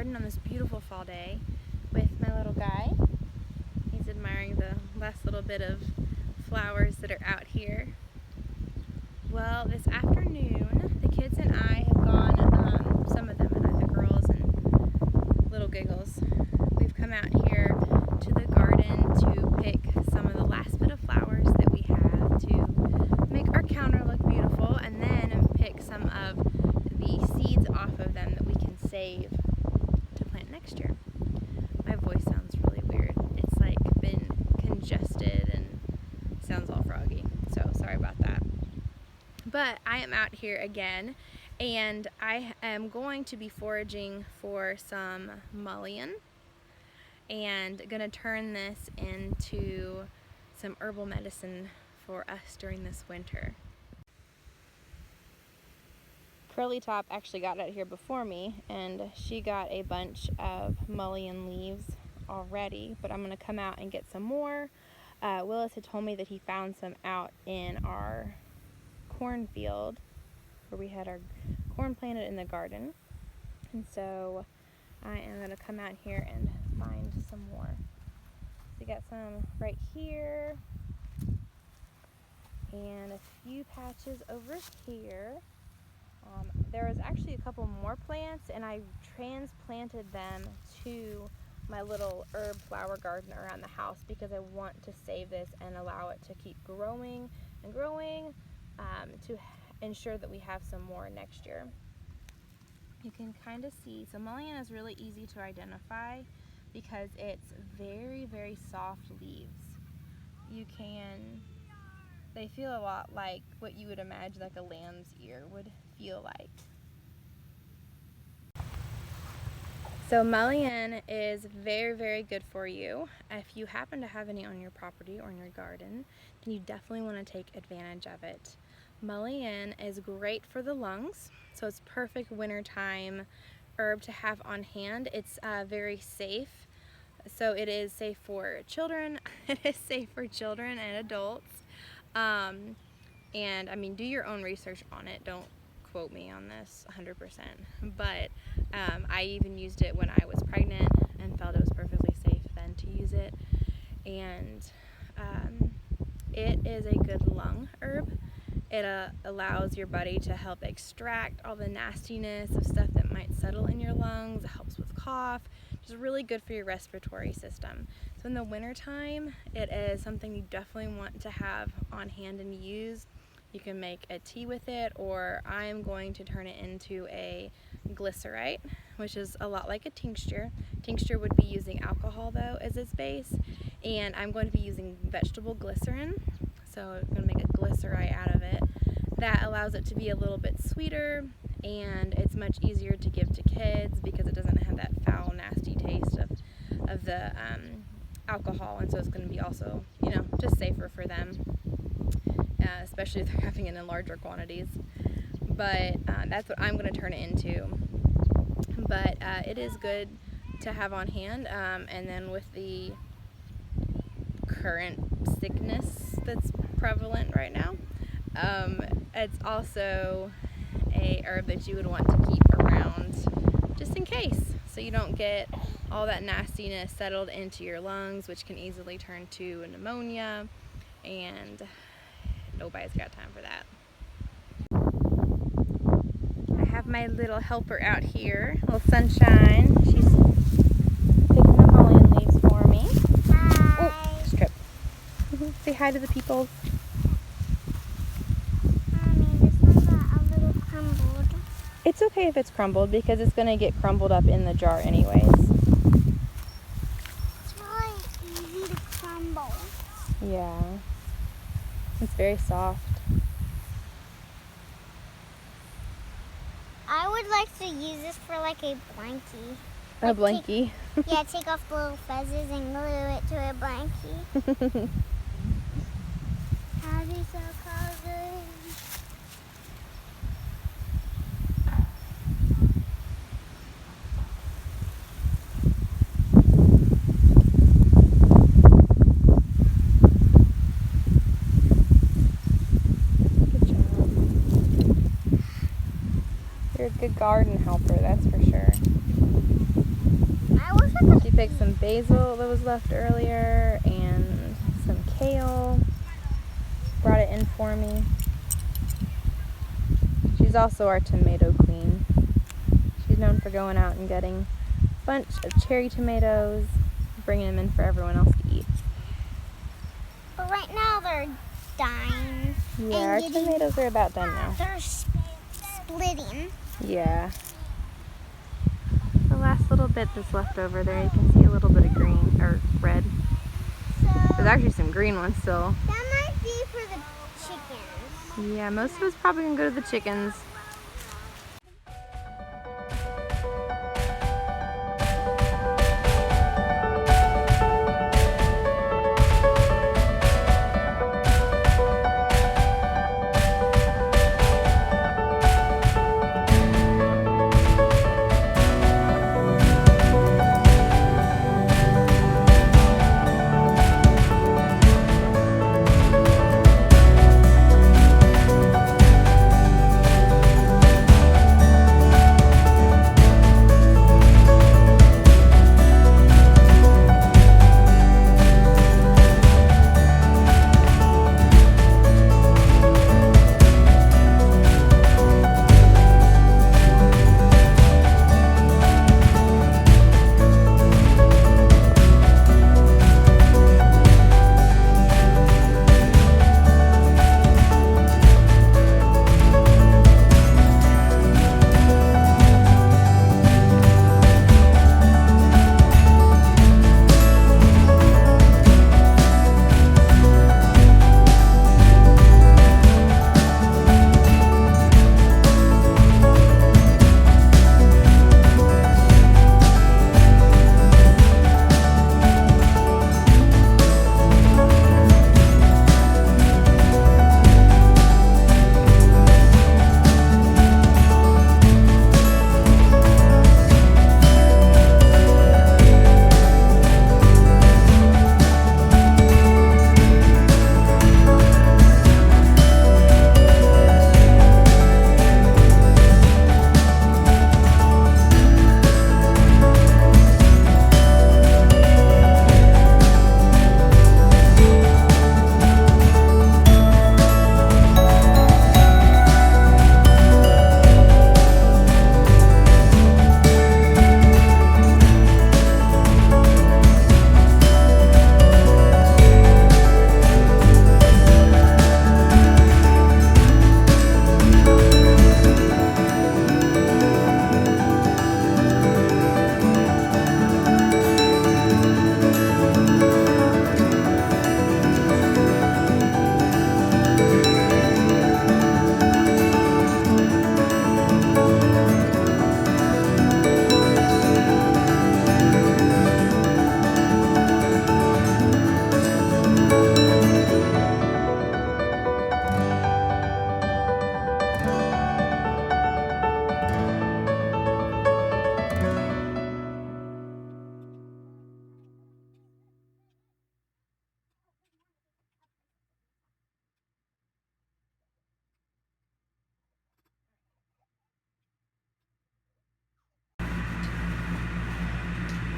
garden on this beautiful fall day with my little guy. He's admiring the last little bit of flowers that are out here. Well, this afternoon, the kids and I have gone, some of them, and the girls and little giggles, we've come out here to the garden to pick some of the last bit of flowers that we have to make our counter look beautiful, and then pick some of the seeds off of them that we can save to plant next year. My voice sounds really weird. It's like been congested and sounds all froggy, so sorry about that. But I am out here again, and I am going to be foraging for some mullein and gonna turn this into some herbal medicine for us during this winter. Curly Top actually got out here before me, and she got a bunch of mullein leaves already, but I'm gonna come out and get some more. Willis had told me that he found some out in our cornfield where we had our corn planted in the garden, and so I am going to come out here and find some more. So we got some right here and a few patches over here. There was actually a couple more plants, and I transplanted them to my little herb flower garden around the house because I want to save this and allow it to keep growing and growing, to ensure that we have some more next year. You can kind of see, so mullein is really easy to identify because it's very, very soft leaves. They feel a lot like what you would imagine like a lamb's ear would feel like. So mullein is very, very good for you. If you happen to have any on your property or in your garden, then you definitely want to take advantage of it. Mullein is great for the lungs, so it's perfect wintertime herb to have on hand. It's very safe, so it is safe for children. It is safe for children and adults. And I mean, do your own research on it. Don't quote me on this 100%, but I even used it when I was pregnant and felt it was perfectly safe then to use it. And it is a good lung herb. It allows your body to help extract all the nastiness of stuff that might settle in your lungs. It helps with cough. It's really good for your respiratory system. So in the wintertime, it is something you definitely want to have on hand and use. You can make a tea with it, or I'm going to turn it into a glycerite, which is a lot like a tincture. Tincture would be using alcohol though as its base, and I'm going to be using vegetable glycerin. So I'm going to make a glycerite out of it. That allows it to be a little bit sweeter, and it's much easier to give to kids because it doesn't have that foul, nasty taste of the alcohol, and so it's going to be also, just safer for them, especially if they're having it in larger quantities. But that's what I'm going to turn it into. But it is good to have on hand, and then with the current sickness that's prevalent right now, it's also a herb that you would want to keep around just in case, so you don't get all that nastiness settled into your lungs, which can easily turn to pneumonia, and nobody's got time for that. I have my little helper out here, little Sunshine. She's picking the mullein leaves for me. Hi. Oh, just tripped. Say hi to the people. Mommy, this one got a little crumbled. It's okay if it's crumbled because it's going to get crumbled up in the jar anyways. It's really easy to crumble. Yeah. It's very soft. I would like to use this for like a blankie. A blankie? Take off the little feathers and glue it to a blankie. How do you so cozy? You're a good garden helper, that's for sure. picked some basil that was left earlier and some kale. Brought it in for me. She's also our tomato queen. She's known for going out and getting a bunch of cherry tomatoes, bringing them in for everyone else to eat. But right now they're dying. Yeah, our tomatoes are about done now. They're splitting. Yeah. The last little bit that's left over there, you can see a little bit of green, or red. So There's actually some green ones still. that might be for the chickens. Yeah, most of it's probably gonna go to the chickens.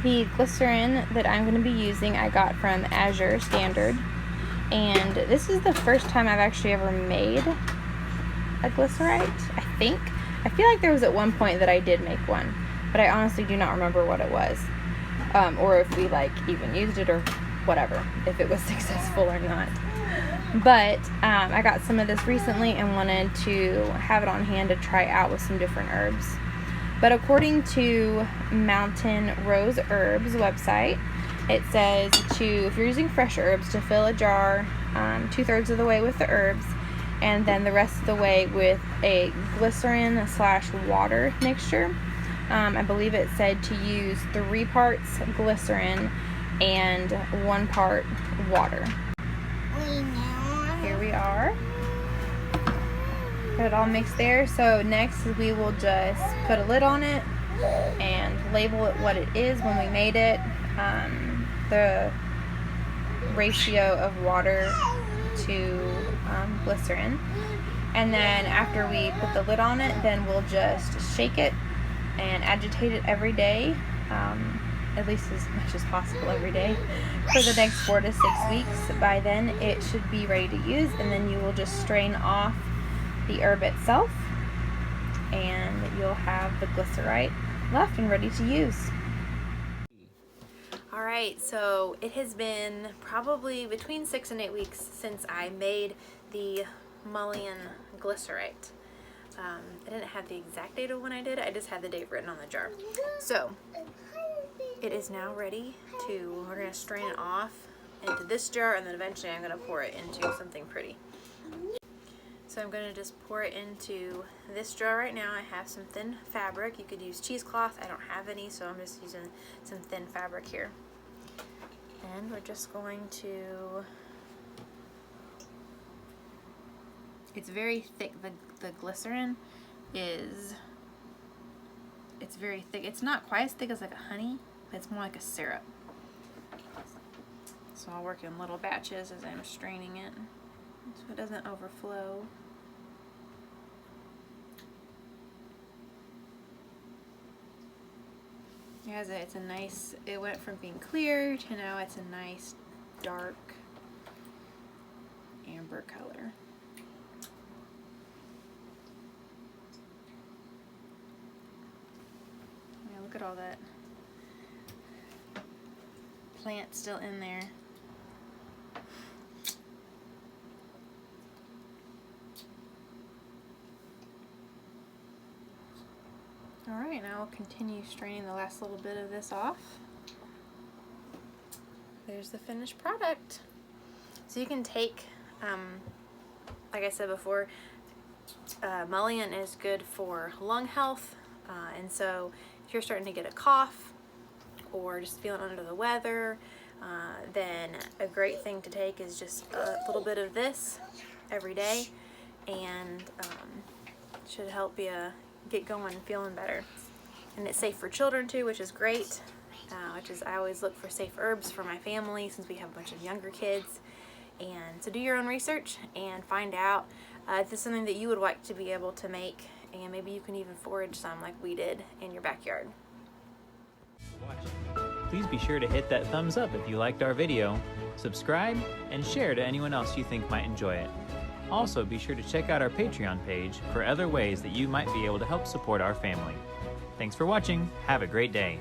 The glycerin that I'm going to be using I got from Azure Standard, and this is the first time I've actually ever made a glycerite, I think. I feel like there was at one point that I did make one, but I honestly do not remember what it was, or if we like even used it or whatever, if it was successful or not. But I got some of this recently and wanted to have it on hand to try out with some different herbs. But according to Mountain Rose Herbs website, it says if you're using fresh herbs, to fill a jar 2/3 of the way with the herbs, and then the rest of the way with a glycerin/water mixture. I believe it said to use 3 parts glycerin and 1 part water. Here we are. Got it all mixed there. So next we will just put a lid on it and label it what it is when we made it. The ratio of water to glycerin. And then after we put the lid on it, then we'll just shake it and agitate it every day at least as much as possible every day for the next 4 to 6 weeks. By then it should be ready to use, and then you will just strain off the herb itself and you'll have the glycerite left and ready to use. Alright, so it has been probably between 6 and 8 weeks since I made the Mullein Glycerite. I didn't have the exact date of when I did it, I just had the date written on the jar. So it is now ready to, we're going to strain it off into this jar, and then eventually I'm going to pour it into something pretty. So I'm going to just pour it into this jar right now. I have some thin fabric. You could use cheesecloth. I don't have any, so I'm just using some thin fabric here. And we're just going to, it's very thick. The glycerin is, it's very thick. It's not quite as thick as like a honey, but it's more like a syrup. So I'll work in little batches as I'm straining it so it doesn't overflow. It's a nice, it went from being clear to now it's a nice dark amber color. Yeah, look at all that plant still in there. Alright, now we'll continue straining the last little bit of this off. There's the finished product. So you can take, like I said before, mullein is good for lung health, and so if you're starting to get a cough or just feeling under the weather, then a great thing to take is just a little bit of this every day, and should help you get going and feeling better. And it's safe for children too, which is great, I always look for safe herbs for my family since we have a bunch of younger kids. And so do your own research and find out if this is something that you would like to be able to make, and maybe you can even forage some like we did in your backyard. Please be sure to hit that thumbs up if you liked our video, subscribe, and share to anyone else you think might enjoy it. Also, be sure to check out our Patreon page for other ways that you might be able to help support our family. Thanks for watching. Have a great day.